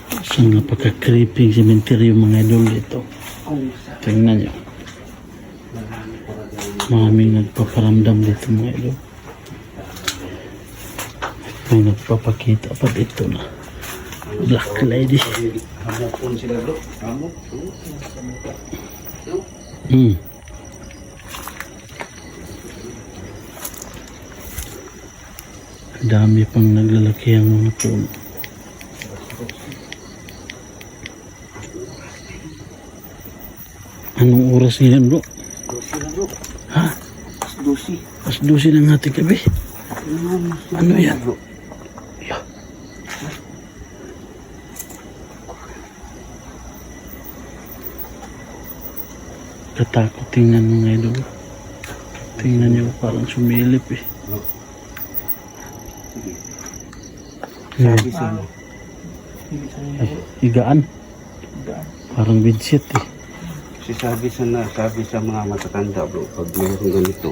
So napaka-creepy cemetery mga idol dito. Tingnan nyo. Maraming nagpaparamdam dito mga idol. May nagpapakita pa dito na Black Lady. Dami pang naglalaki ang mga puno. Anong oras ngayon bro? 12 na bro. Ha? 12. Mas 12 ng ating gabi. Ano yan? Bro? Yeah. Katakot tingnan mga idol. Tingnan nyo parang sumilip eh. Sabi sa Ay, higaan. Parang bidsit eh. sabi sa mga matatanda bro, pag mayroong ganito,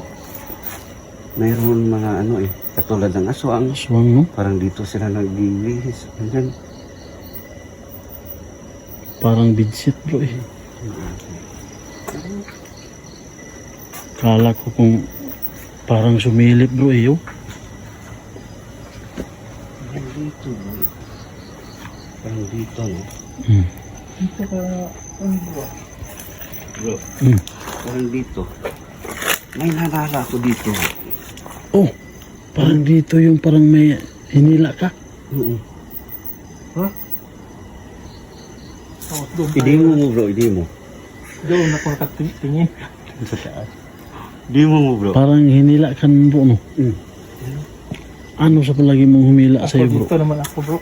mayroon mga ano eh, katulad ng aswang, Aswang no? parang dito sila nagbibihis. Ganyan. Parang bidsit bro eh. Kala ko kung parang sumilip bro eh. Oh. Parang dito bro. Parang dito no. Dito ka, ano ba? Bro, Mm. parang dito. May nalala ako dito. Oh, parang dito yung parang may hinila ka. Oo. Ha? Oh, doon Hindi mo bro, hindi mo. Doon ako nakatingin. Sa taas. Hindi mo bro. Parang hinila ka ng bro no. Mm. Ano sa palagi mong humila Ako sa'yo bro? dito naman ako bro.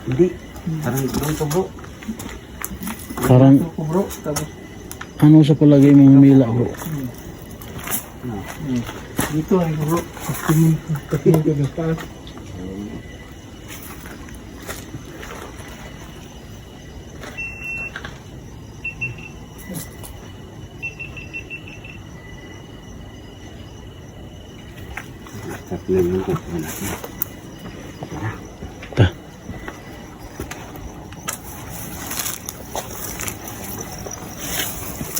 Hindi. Parang dito bro. Parang Dito ako bro. Tapos, ano sa palagi mong humila bro? dito ay bro. Tingin ko ng taas. Start na yung kuko natin. Ta.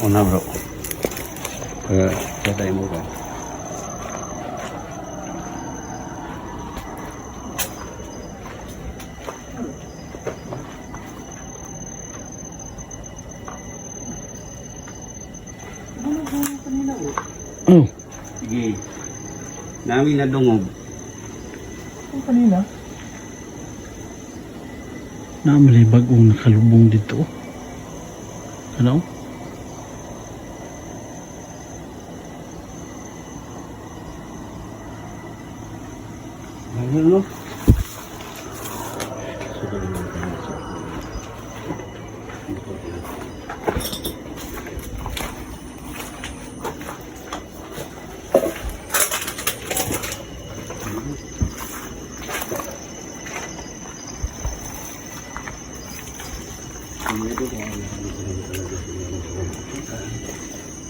Una bro. Patay mo ka. Oh, Sige. Namin na dungog. Ang kanina. namalibag ang nakalubong dito. Ano? Ayun no.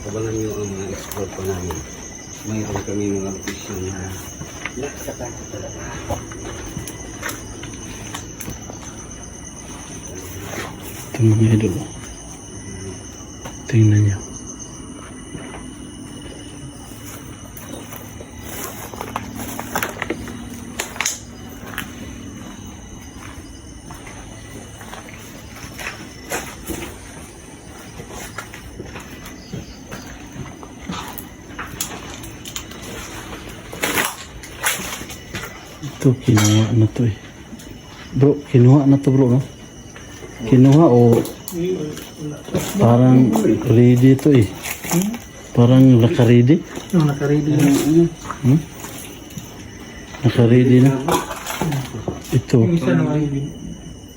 Kabalan nyo ang mga explore pa namin. Mayroon kami mga location na nakakatakot talaga. Ito mga idol. Oh. Tingnan niyo. Ito, kinuha na to eh. Bro, kinuha na to bro, no? Kinuha o parang ready to eh. Parang naka-ready. Yung nakaready na. Hmm? Naka-ready na. Ito, Yung isa naman yung Isa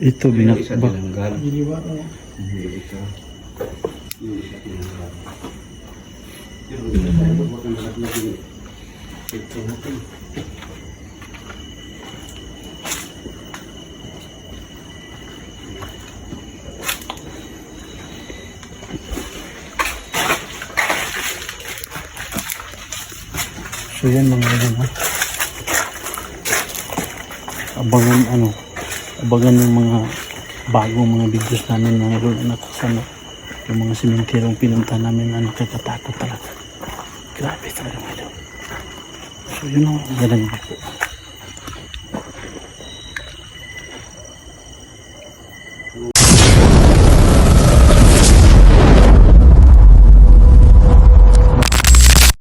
ito binakbak. tinanggal. giniwa. Yung isa. Yung isa tinanggal. Pero hindi tayo magbukan lahat na din. Ito natin. So yan mga idol ha. Abangan abangan ng mga bagong mga videos namin mga idol na nakasano. Yung mga simenterong pinunta namin na nakakatakot talaga. Grabe talaga mga idol. So yun ang magandang po.